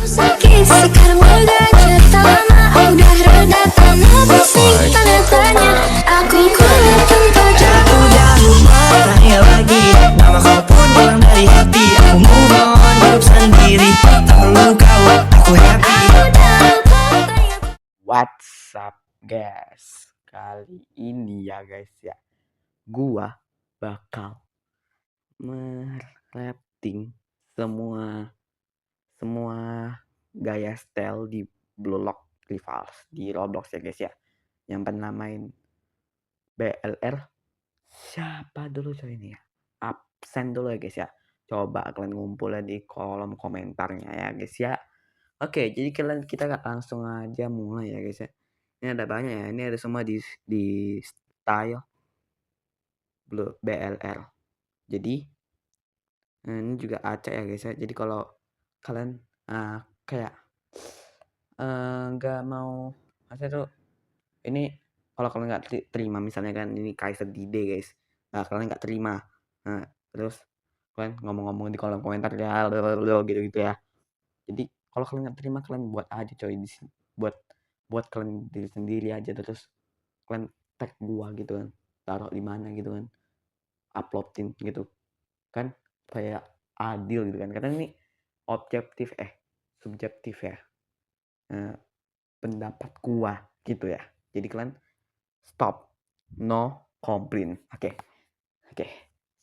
sakit, sekarang udah cerita lama. Udah reda tanah sih tanya-tanya. Aku kuat tanpa jauh. Jauh bertanya lagi, nama kau pun hilang dari hati. Aku move on, hidup sendiri, tak perlu kau, aku happy. Aku dapat tanya. What's up guys? Kali ini ya guys ya, gua bakal merating semua gaya style di Blue Lock Rivals di Roblox ya guys ya. Yang pernah main BLR siapa dulu coy ini ya? Absen dulu ya guys ya. Coba kalian ngumpulnya di kolom komentarnya ya guys ya. Oke, jadi kita langsung aja mulai ya guys ya. Ini ada banyak ya. Ini ada semua di style BLR. Jadi ini juga acak ya guys ya. Jadi kalau kalian kayak nggak mau maksudnya tuh ini kalau kalian nggak terima misalnya kan ini Kaiser Dide guys. Nah, kalian nggak terima. Nah, terus kalian ngomong-ngomong di kolom komentar ya gitu-gitu ya. Jadi kalau kalian nggak terima kalian buat aja coy di sini. Buat kalian diri sendiri aja terus kalian tag gua gitu kan. Taruh di mana gitu kan. Uploadin gitu. Kan kayak adil gitu kan. Karena ini objektif subjektif ya. Pendapat gua gitu ya. Jadi kalian stop, no complain. Oke.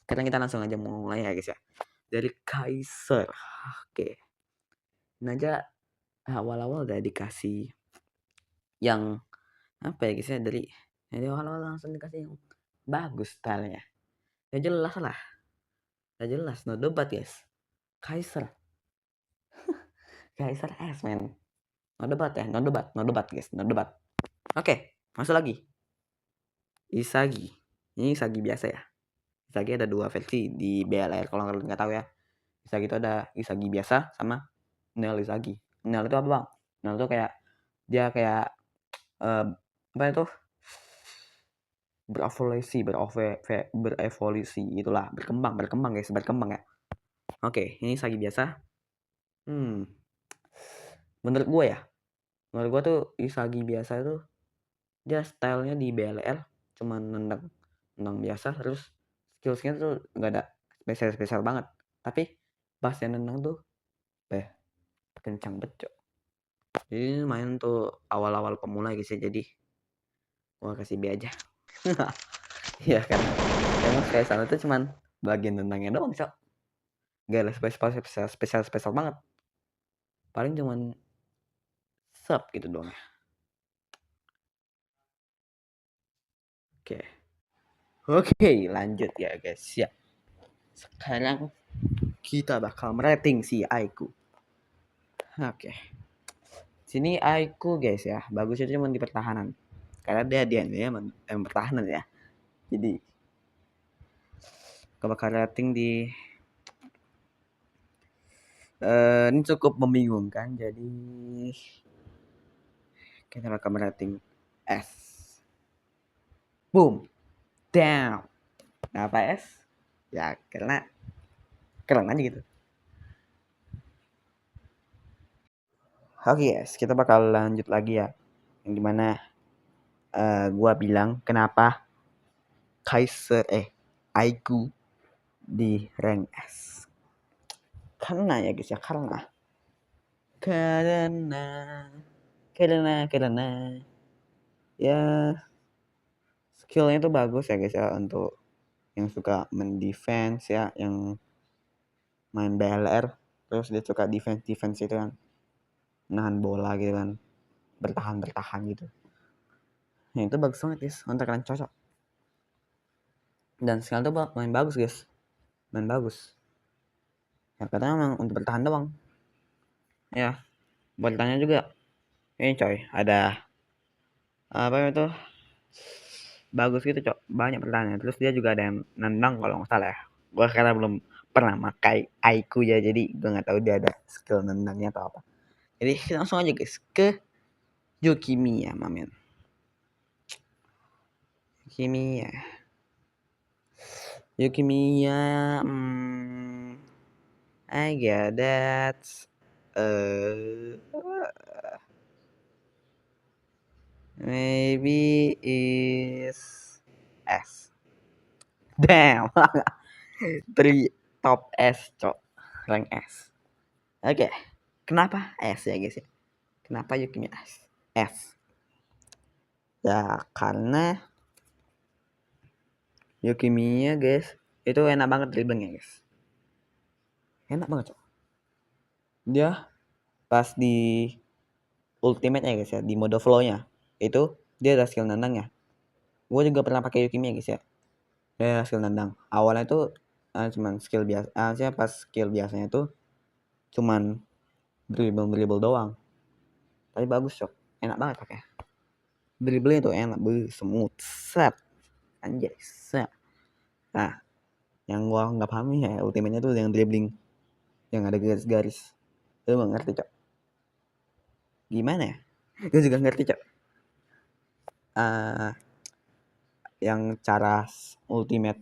Sekarang kita langsung aja mulai ya guys ya. Dari Kaiser. Oke. Ini aja awal-awal udah dikasih yang apa ya guys ya, dari awal-awal langsung dikasih yang bagus stylenya. Ya jelas lah. Ya jelas, no debat guys. Kaiser S man. No debat ya, no debat guys, no debat. Oke, masuk lagi. Isagi. Ini Isagi biasa ya. Isagi ada dua versi di BLR kalau kalian nggak tahu ya. Isagi itu ada Isagi biasa sama Nel Isagi. Nel itu apa bang? Nel itu kayak dia kayak apa itu? Berevolusi itulah, berkembang guys, berkembang ya. Oke, ini Isagi biasa. Menurut gue tuh Isagi biasa itu dia stylenya di BLR cuman nendang biasa, terus skillsnya tuh nggak ada spesial banget, tapi pas yang nendang tuh kencang becok. Jadi main tuh awal-awal pemula guys ya, jadi gua kasih B aja. Iya kan, emang kayak sana tuh cuman bagian nendangnya doang cok, gak ada spesial banget, paling cuman sub gitu doang ya. Oke, lanjut ya guys ya. Sekarang kita bakal merating si Aiku. Oke. Sini Aiku guys ya, bagusnya cuma di pertahanan. Karena dia pertahanan ya. Jadi kalau bakal rating di ini cukup membingungkan, jadi kita bakal merating S. Boom. Down. Kenapa S? Ya karena keren aja gitu. Oke guys, kita bakal lanjut lagi ya. Yang dimana gua bilang kenapa Aiku di rank S. Karena ya guys ya, karena ya skillnya tuh bagus ya guys ya, untuk yang suka mendefense ya, yang main BLR terus dia suka defense itu kan, nahan bola gitu kan, bertahan gitu. Nah, itu bagus banget guys, untuk kalian cocok. Dan sekarang tuh main bagus guys, main bagus ya, katanya memang untuk bertahan doang ya. Bertahannya juga ini coy, ada apa itu bagus gitu cok, banyak bertahannya. Terus dia juga ada yang nendang kalau nggak salah ya. Gua karena belum pernah pakai Aiku ya, jadi gue nggak tahu dia ada skill nendangnya atau apa. Jadi langsung aja guys ke Yukimiya mamen. Yukimiya I get that eh maybe is S. Damn. 3 top S, cok. Rank S. Oke. Kenapa S ya, guys ya? Kenapa Yukimi S? S. Ya, karena Yukimiya, guys, itu enak banget dribblingnya, guys. Enak banget, cok. Dia pas di ultimate ya, guys ya, di mode flow-nya, itu dia ada skill nendangnya. Gue juga pernah pakai Yukimiya, guys ya. Dia skill nendang. Awalnya itu cuman skill biasa, pas skill biasanya itu cuman dribble doang. Tapi bagus, cok. Enak banget pakai. Dribblenya tuh enak, smooth, set. Anjay, set. Nah, yang gua nggak paham ya ultimate-nya tuh yang dribbling yang ada garis-garis. Lu nggak ngerti, cok. Gimana ya? Gue juga ngerti, cok. Yang cara ultimate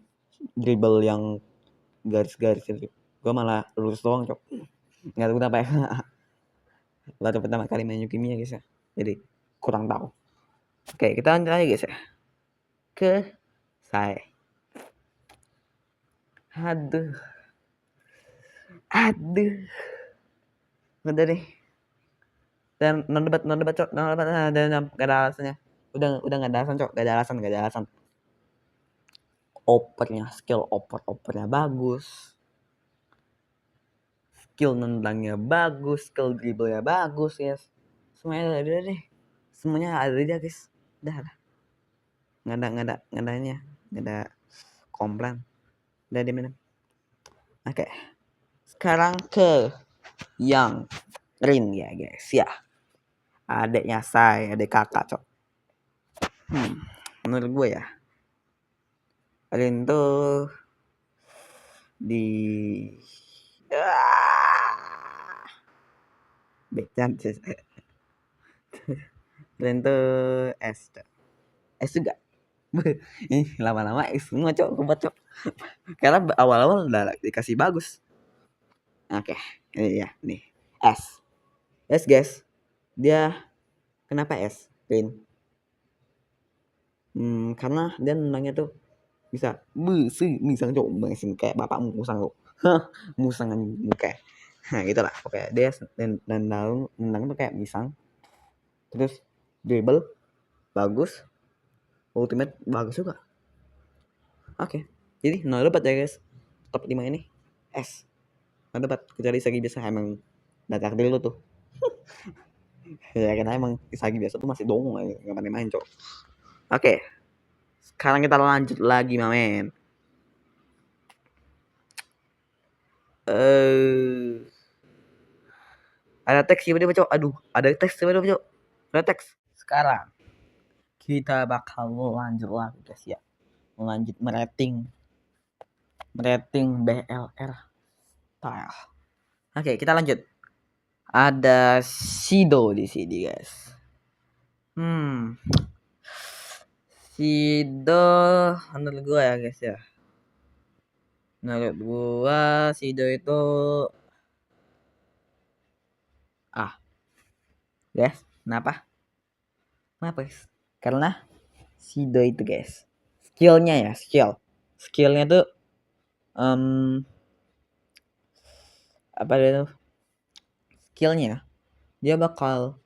dribble yang garis-garis itu. Gue malah lurus doang, cok. Nggak tahu kenapa ya. Baru pertama kali main Yukimiya, guys ya. Jadi kurang tahu. Oke, kita lanjut lagi, guys ya. Ke saya. Aduh. Udah deh. Dan non debat cok, dan gak ada alasannya. Udah gak ada alasan, cok. Gak ada alasan. Opernya, skill opernya bagus. Skill nendangnya bagus, skill dribblenya bagus, guys. Semuanya ada deh. Semuanya ada dia, guys. Udah lah. Nggak ada komplain. Udah diminum. Oke. Sekarang ke yang Rin ya, guys ya. Adeknya saya, adek kakak, cok. Menurut gue ya, Rin tuh di becan sih. Rin tuh S, cok. S juga. Lama-lama S semua, cok. Kubat, cok. Karena awal-awal udah dikasih bagus. Oke, ini ya, nih S. S, guys. Dia kenapa S? Rin. Karena dia nendangnya tuh bisa misang, cok. Misang kayak bapakmu musang, cok. Musang kayak. Nah, gitulah. Oke, dia nendang tuh kayak misang. Terus dribble bagus. Ultimate bagus juga. Oke. Jadi no debat ya, guys. Top 5 ini S. No debat, kecuali Isagi biasa emang datar dulu tuh. Ya karena emang Isagi biasa tuh masih dongeng aja, enggak pandai main, cok. Oke. Sekarang kita lanjut lagi, mamen. Ada teks tiba-tiba, cok. Aduh, ada teks tiba-tiba, cok. Ada teks. Sekarang kita bakal lanjut lagi, guys ya. Lanjut merating BLR style. Oke, kita lanjut. Ada Shido di sini, guys. Shido menurut gue ya, guys ya. Menurut gue Shido itu guys, kenapa, guys? Karena Shido itu, guys, skillnya tuh apa dia tuh skillnya, dia bakal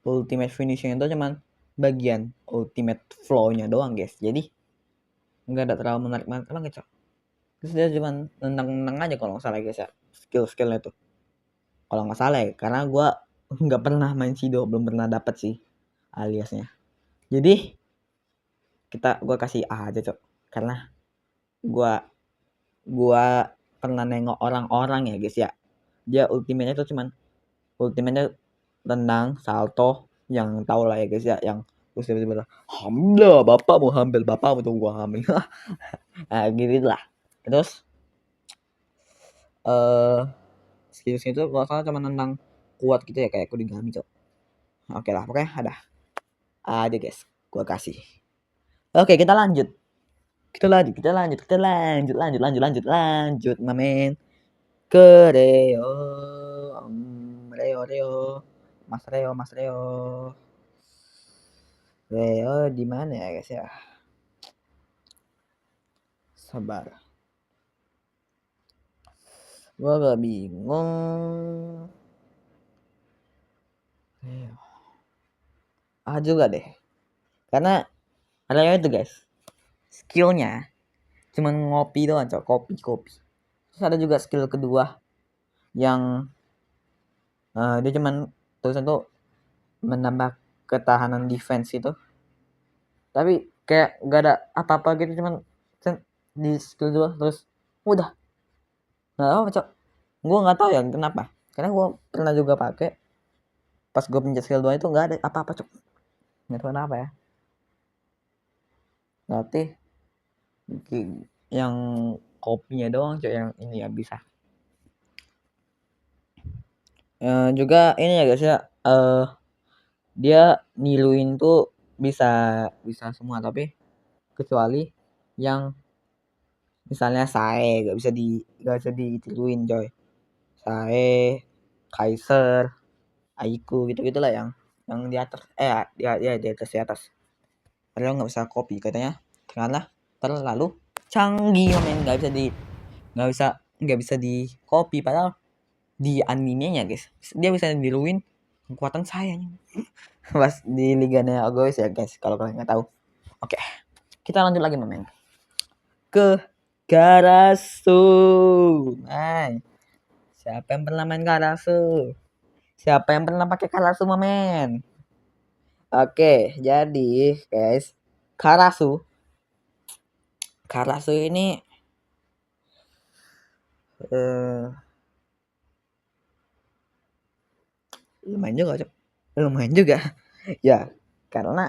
ultimate finishing itu cuman bagian ultimate flow-nya doang, guys. Jadi nggak ada terlalu menarik banget, cok. Terus dia cuman nendang aja kalau nggak salah, guys ya, skillnya tuh kalau nggak salah ya, karena gue nggak pernah main Shido, belum pernah dapet sih aliasnya. Jadi gue kasih A aja, cok, karena gue pernah nengok orang-orang ya, guys ya, dia ultimate-nya tuh cuman tendang salto, yang tahu lah ya, guys ya, yang terus tiba-tiba hamil bapakmu tuh gua hamil. Nah, gitu lah. Terus skill itu kalau salah cuma nendang kuat gitu ya, kayak Kurigami, cok. Oke lah, pokoknya ada guys, gua kasih. Oke, kita lanjut, mamen, ke Reo. Reo. Mas Reo. Reo di mana ya guys ya? Sabar. Gua agak bingung. Reo. Juga deh. Karena Reo itu guys, skillnya cuman ngopi doang, cok. Kopi. Terus ada juga skill kedua yang dia cuman tulisan tuh menambah ketahanan defense itu. Tapi kayak gak ada apa-apa gitu, cuman di skill 2 terus udah. Nggak apa cok. Gue nggak tahu ya kenapa. Karena gue pernah juga pakai. Pas gue pencet skill 2 itu nggak ada apa-apa cok. Nggak tahu kenapa ya. Berarti yang kopinya doang cok yang ini ya bisa. Juga ini ya guys ya. Dia niluin tuh bisa semua, tapi kecuali yang misalnya Sae gak bisa ditiluin coy. Sae, Kaiser, Aiku gitu-gitulah yang di atas di atas. Padahal nggak bisa copy katanya karena terlalu canggih men, nggak bisa di copy, padahal di animenya guys dia bisa diluin kekuatan sayanya pas di liganya Agois ya guys kalau kalian nggak tahu. Oke, kita lanjut lagi men ke Karasu. Siapa yang pernah main Karasu? Siapa yang pernah pakai Karasu men? Oke, jadi guys, Karasu ini lumayan juga ya, karena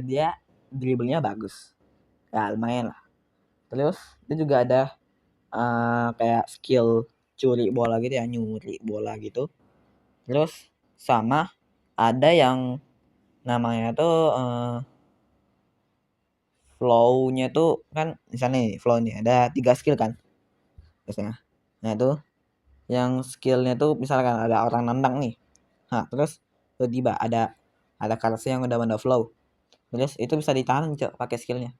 dia dribblenya bagus ya, lumayan lah. Terus dia juga ada kayak skill curi bola gitu ya, nyuri bola gitu. Terus sama ada yang namanya tuh flow-nya tuh kan, misalnya nih flow-nya ada 3 skill kan biasanya. Nah itu yang skillnya tuh misalkan ada orang nendang nih, terus tiba-tiba ada karakter yang udah flow, terus itu bisa ditahan cok pakai skillnya.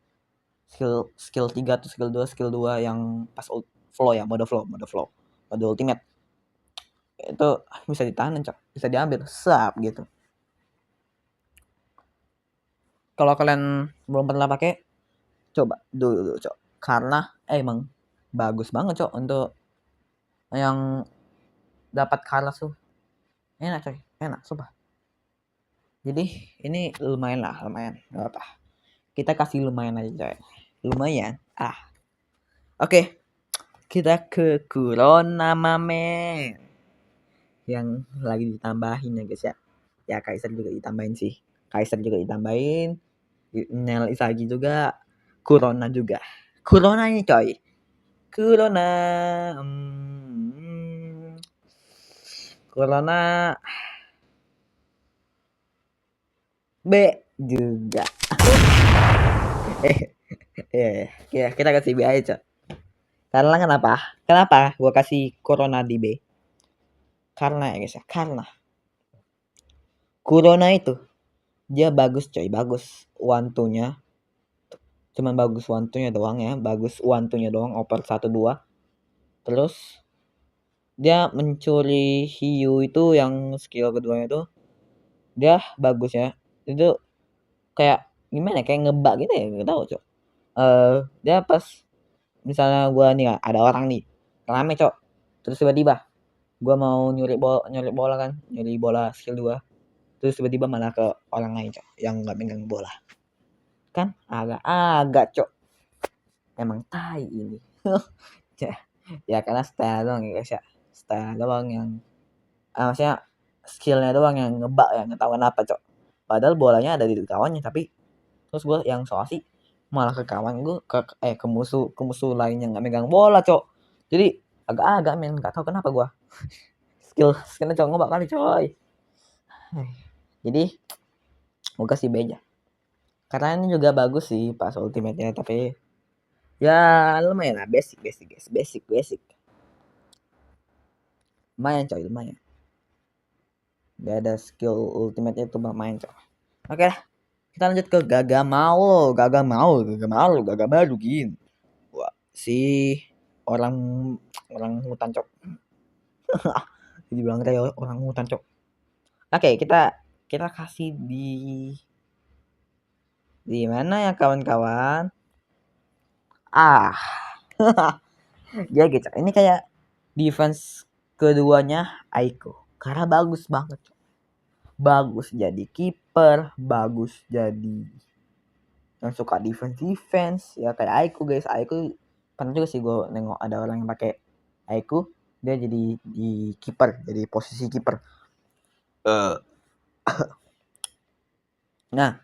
Skill 3 tuh skill 2 yang pas flow ya, mode ultimate itu bisa ditahan cok, bisa diambil sap gitu. Kalau kalian belum pernah pakai, coba dulu cok, karena emang bagus banget cok untuk yang dapat kalah tuh. Enak coy, enak sumpah. Jadi ini lumayan nggak apa, kita kasih lumayan aja coy, lumayan. Oke, kita ke Kurona Mamen yang lagi ditambahin ya guys ya. Ya Kaiser juga ditambahin sih, Nel Isagi juga, Kurona juga. Kurona ini coy, Kurona B juga. Ya kita kasih B aja cok. Karena kenapa gua kasih Corona di B? Karena ya guys ya, karena Corona itu dia bagus coy, bagus one two-nya. Cuman bagus one two-nya doang ya, oper 1-2. Terus dia mencuri hiu itu yang skill keduanya tuh dia bagus ya. Itu kayak gimana, kayak ngebug gitu ya, enggak tahu cok. Dia pas misalnya gua nih ada orang nih rame cok, terus tiba-tiba gua mau nyuri bola kan, nyuri bola skill 2, terus tiba-tiba malah ke orang lain cok yang nggak megang bola, kan agak cok, emang tai ini. Ya karena style doang ya guys ya, style doang yang maksudnya skillnya doang yang ngebug ya, nggak tahu kenapa cok. Padahal bolanya ada di kawannya, tapi terus gue yang so asik malah ke kawan gue, ke musuh lain yang nggak megang bola cok. Jadi agak men, nggak tahu kenapa gue skillnya cok ngebug kali coy. Jadi gue kasih B aja, karena ini juga bagus sih pas ultimate-nya, tapi Ya lumayan lah, basic guys, basic. Lumayan coy, lumayan. Gak ada skill ultimate itu main coy. Oke lah, kita lanjut ke Gagamaru gin. Wah, si orang orang hutan cok. Dibilang kayak orang hutan cok. Oke, kita kasih di mana ya kawan-kawan? Ah, dia gitu. Ini kayak defense keduanya Aiko. Karena bagus banget. Cok. Bagus jadi kiper, bagus jadi yang suka defense ya kayak Aiko guys. Aiko pernah juga sih gue nengok ada orang yang pakai Aiko, dia jadi di kiper, jadi posisi kiper. Nah,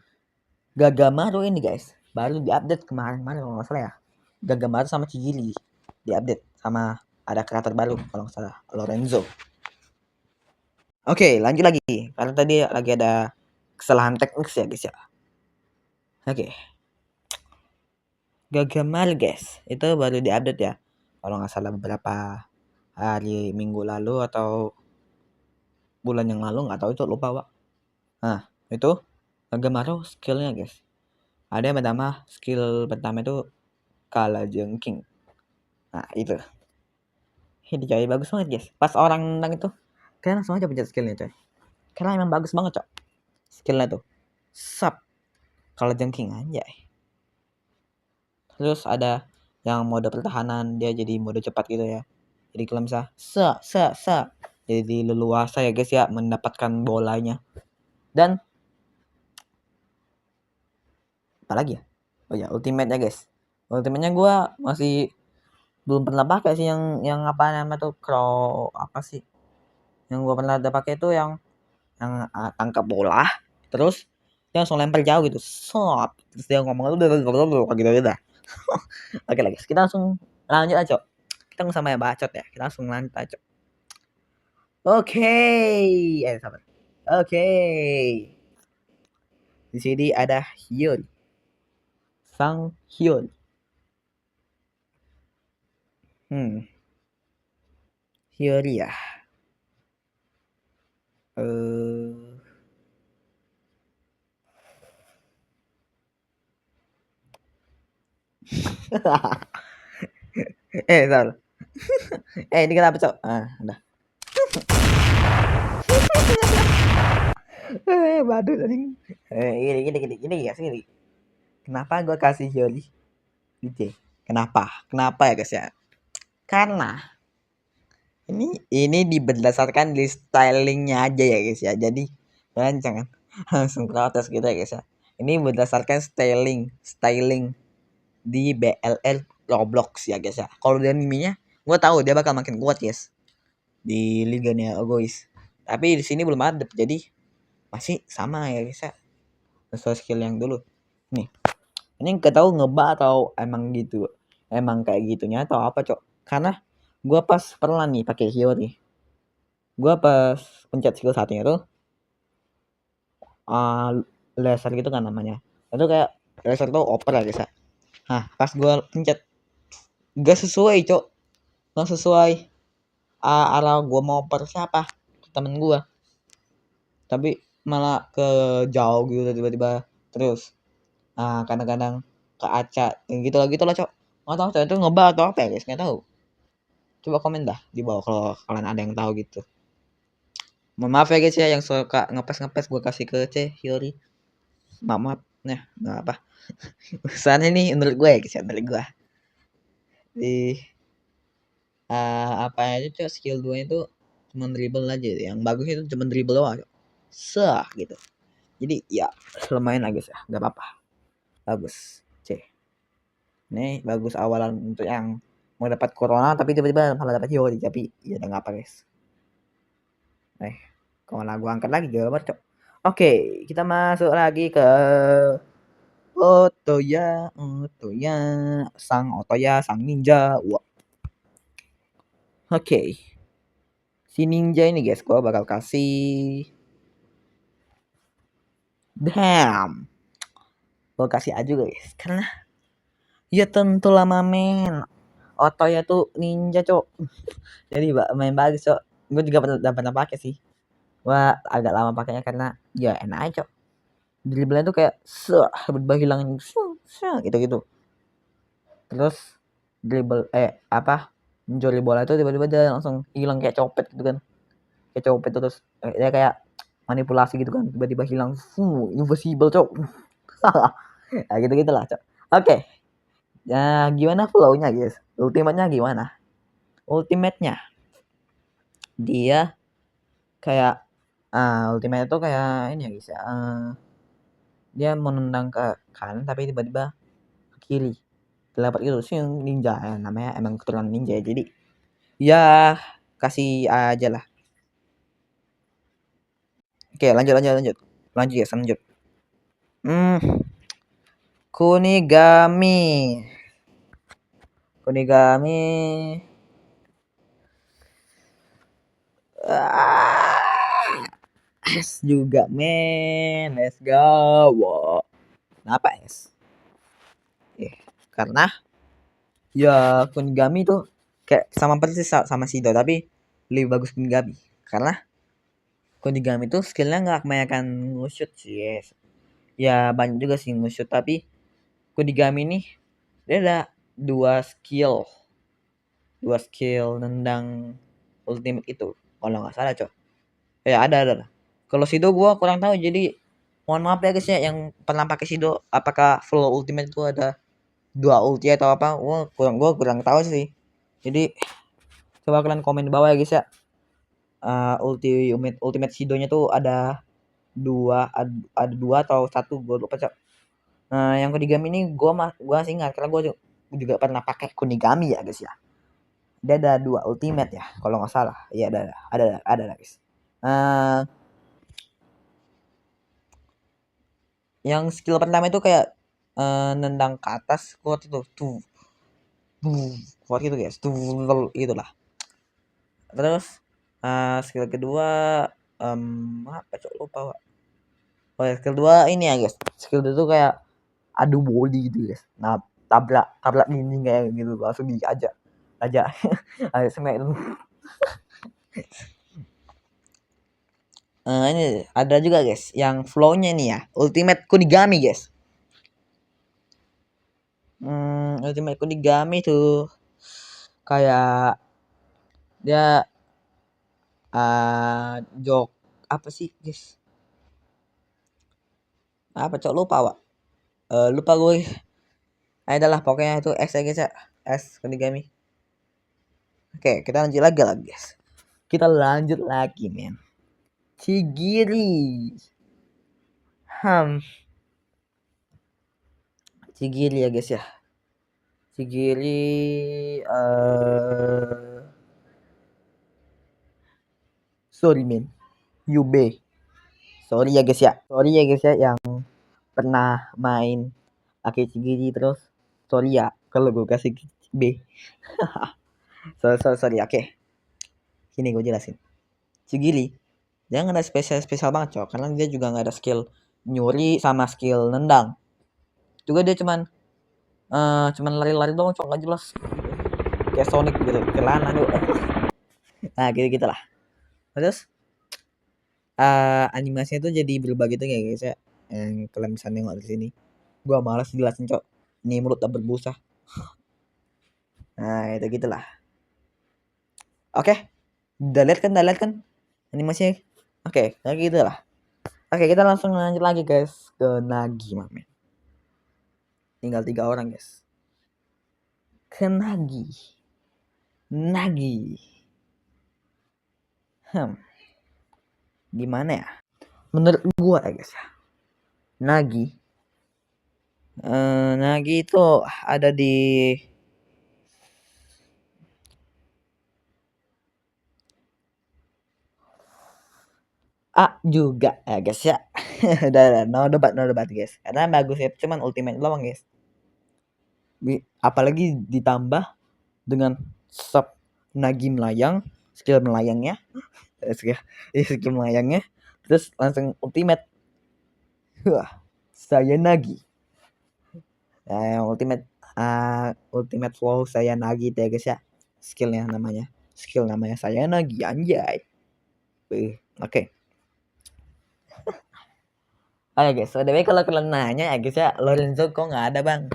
Gagamaru ini guys baru diupdate kemarin kalau nggak salah ya. Gagamaru sama Chigili diupdate sama ada karakter baru kalau nggak salah, Lorenzo. Oke, lanjut lagi karena tadi lagi ada kesalahan teknis ya guys ya. Oke. Gagamaru guys itu baru diupdate ya kalau nggak salah beberapa hari minggu lalu atau bulan yang lalu, nggak tahu itu, lupa pak. Nah itu Gagamaru skillnya guys, ada yang pertama, skill pertama itu Kalajengking. Nah itu ini coy bagus banget guys, pas orang nendang itu kalian langsung aja pencet skillnya coy, karena emang bagus banget coy skillnya tuh. Sap Kalajengking anjay. Terus ada yang mode pertahanan, dia jadi mode cepat gitu ya. Jadi kalau misalnya jadi leluasa ya guys ya mendapatkan bolanya. Dan apalagi ya? Oh ya, ultimate-nya guys. Ultimate-nya gue masih belum pernah pakai sih yang apa namanya tuh, crow apa sih? Yang gue pernah ada pakai itu yang tangkap bola, terus dia langsung lempar jauh gitu. Terus dia ngomong gitu udah. Oke lagi, kita langsung lanjut aja. Kita nggak sama yang bacot ya, kita langsung lanjut aja. Oke, sabar. Oke. Di sini ada Hyun. Sang Hyun. Hyori ya. Salah. Ini kenapa, Cok? Udah. Badut anjing. Gini guys, gini. Kenapa gue kasih Hyori di C? Kenapa ya guys ya? Karena ini berdasarkan di stylingnya aja ya guys ya. Jadi kalian jangan langsung protes gitu ya guys ya. Ini berdasarkan styling di BLL Roblox ya guys ya. Kalau di animenya, gue tahu dia bakal makin kuat guys di liganya guys. Tapi di sini belum ada, jadi masih sama ya guys ya. Sesuai skill yang dulu. Nih, ini nggak tahu ngeba atau emang gitu, emang kayak gitunya atau apa cok? Karena gue pas pernah nih pakai Hyori, gue pas pencet skill satunya tuh laser gitu kan namanya, itu kayak laser tuh oper ya guys ya. Nah pas gue pencet gak sesuai cok, gak sesuai arah gue mau oper siapa temen gue, tapi malah ke jauh gitu tiba-tiba. Terus kadang-kadang ke acak gitu lah cok, nggak tahu cok itu ngebak atau apa ya guys, nggak tahu. Coba komen dah di bawah kalau kalian ada yang tahu gitu. Mohon maaf ya guys ya yang suka ngepes gue kasih ke Hyori. Maaf nah nggak apa. Urusan ini menurut gue ya guys ya, menurut gue di apa aja cok, skill 2 itu cuma dribble aja, yang bagus itu cuma dribble doang gitu. Jadi ya lumayan lah guys ya, nggak apa-apa, bagus ini bagus awalan untuk yang mau dapat corona tapi tiba-tiba malah dapat Hyori, tapi ya udah nggak apa guys. Kalau lagu angkat lagi gambar cok. Oke, kita masuk lagi ke Otoya sang ninja. Wah. Oke. Si ninja ini guys, gua bakal kasih damn. Gua kasih A juga guys, karena Ya tentulah mamen. Otoya tuh ninja, Cok. Jadi main bagus, Cok. Gue juga pernah pakai sih. Wah, agak lama pakainya karena ya enak aja, Cok. Dribblenya tuh kayak berubah hilang gitu-gitu. Terus dribble mencuri bola itu tiba-tiba dia langsung hilang kayak copet gitu kan. Kayak copet terus dia kayak manipulasi gitu kan, tiba-tiba hilang. Invisible, Cok. Nah, gitu-gitulah, Cok. Oke. Ya, gimana flow-nya, guys? Ultimate-nya gimana? Ultimate-nya dia kayak ultimate itu kayak ini ya, guys ya. Dia mau nendang ke kanan tapi tiba-tiba ke kiri. Teleport gitu sih ninja ya, namanya emang keturunan ninja ya. Jadi ya kasih aja lah. Oke, lanjut. Lanjut ya, lanjut. Kunigami. Kunigami. Es juga, men. Let's go. Wow. Kenapa es? Karena ya Kunigami tuh kayak sama persis sama Shido, tapi lebih bagus Kunigami. Karena Kunigami tuh skillnya nggak kebanyakan nge-shoot sih, yes. Ya banyak juga sih nge-shoot, tapi Kunigami nih dia ada dua skill nendang ultimate itu kalau nggak salah, Cok. Ya ada. Kalau Shido gua kurang tahu, jadi mohon maaf ya guys ya yang pernah pakai Shido, apakah full ultimate itu ada dua ulti atau apa. Gua kurang tahu sih. Jadi coba kalian komen di bawah ya guys ya. Ultimate Shido-nya tuh ada dua atau satu, gue lupa, Cok. Nah, yang Kunigami ini gua sih ingat karena gua juga pernah pakai Kunigami ya guys ya. Dia ada dua ultimate ya kalau nggak salah. Iya ada guys. Yang skill pertama itu kayak nendang ke atas kuat itu tuh kuat gitu guys, tuh itulah. Terus skill kedua apa, Cok, lupa, Pak. Oh ya, skill kedua ini ya guys, skill itu kayak adu body gitu guys. Nah, tabrak dinding kayak gitu langsung diajak aja smack itu. Ini ada juga guys yang flow-nya nih ya, ultimate Kunigami guys. Ultimate Kunigami tuh kayak dia jok apa sih guys, apa, Cok, lupa, Pak. Lupa gue. Adalah pokoknya itu S ya guys ya, S Kunigami. Oke, kita lanjut lagi lah guys. Kita lanjut lagi, men. Chigiri. Chigiri ya guys ya. Chigiri sorry men. Yube. Sorry ya guys ya yang pernah main pakai Chigiri terus. Sorry ya kalau gue kasih B. sorry. Oke. Sini gue jelasin. Chigiri dia nggak ada spesial banget, Cok, karena dia juga nggak ada skill nyuri sama skill nendang. Juga dia cuman lari-lari doang, Cok, nggak jelas. Kayak Sonic gitu, celana tuh. Nah, gitu lah. Terus animasinya tuh jadi berubah gitu ya guys ya. Yang kalian bisa nengok di sini. Gua malas jelasin, Cok. Ini mulut tak berbusa. Nah, itu gitulah. Oke. Udah lihat kan animasinya? Oke, kayak gitu lah. Oke, kita langsung lanjut lagi guys ke Nagi, mamen. Tinggal 3 orang guys. Ke Nagi. Gimana ya? Menurut gua ya guys ya, Nagi itu ada di A juga ya guys ya. Udah, no debat guys. Karena bagus ya, cuman ultimate doang guys. Apalagi ditambah dengan sub Nagi melayang, skill melayangnya. skill melayangnya. Terus langsung ultimate. Wah, saya Nagi. Nah, yang ultimate ultimate flow saya Nagi ya guys ya. Skill namanya saya Nagi anjay. Oke. Oke guys, by the way kalau kalian nanya ya guys ya, Lorenzo kok nggak ada bang?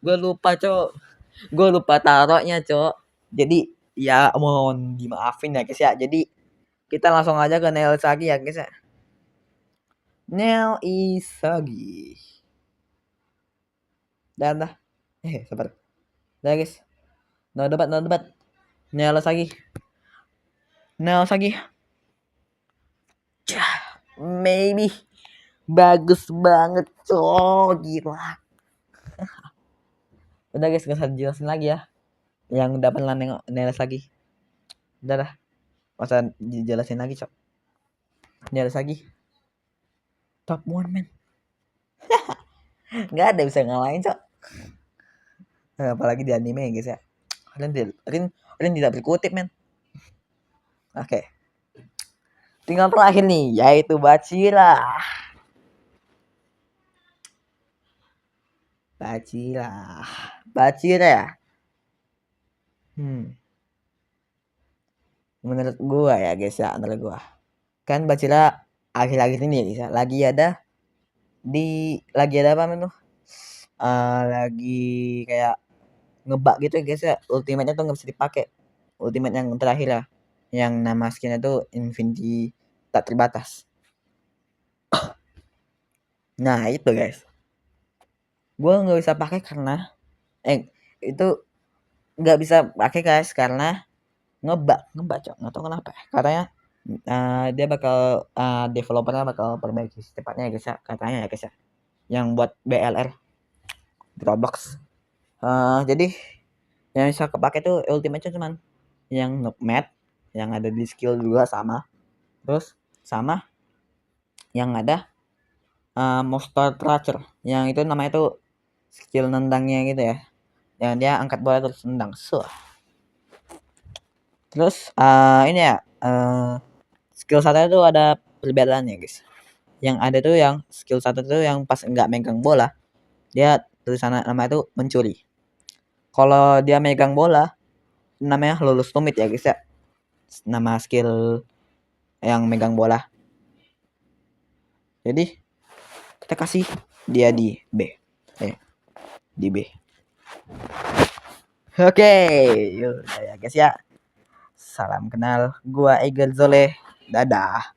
Gue lupa cok, gue lupa taruhnya cok. Jadi ya mohon dimaafin ya guys ya. Jadi kita langsung aja ke Neil Isagi ya guys ya. Neil Isagi. Dan dah. Sabar. Dah guys. No debat. Neil Isagi. Maybe bagus banget cok, gila. Udah guys, gak usah jelasin lagi ya. Yang udah pernah nengok Neil Isagi. Udah dah. Masa dijelasin lagi cok. Neil Isagi top 1 man. Nggak ada bisa ngalahin cok. Apalagi di anime ya guys ya. Kalian tidak berkutip men. Oke. Tinggal terakhir nih, yaitu Bachira ya. Menurut gua ya guys ya, kan Bachira akhir-akhir ini ya guys ya, lagi ada apa men tuh? Lagi kayak ngebug gitu ya guys ya. Ultimate-nya tuh nggak bisa dipakai. Ultimate yang terakhir ya, yang nama skinnya tuh Infinity tak terbatas. Nah itu guys, gue nggak bisa pakai karena itu nggak bisa pakai guys karena ngebug cok, nggak tahu kenapa. Katanya dia bakal developernya bakal perbaiki secepatnya ya guys ya, katanya ya guys ya, yang buat BLR di Roblox. Jadi yang bisa kepake tuh ultimate cuman yang Nookmat yang ada di skill juga sama, terus sama yang ada Monster Tracer yang itu namanya tuh skill nendangnya gitu ya, yang dia angkat bola terus nendang. Terus ini ya skill satu itu ada perbedaannya guys. Yang ada tuh yang skill satu tuh yang pas enggak megang bola dia tulisan namanya tuh mencuri. Kalau dia megang bola namanya lulus tumit ya guys ya, nama skill yang megang bola. Jadi kita kasih dia di B. Di B. Oke, yuk ya guys ya. Salam kenal, gua Eagle Zole. Dadah.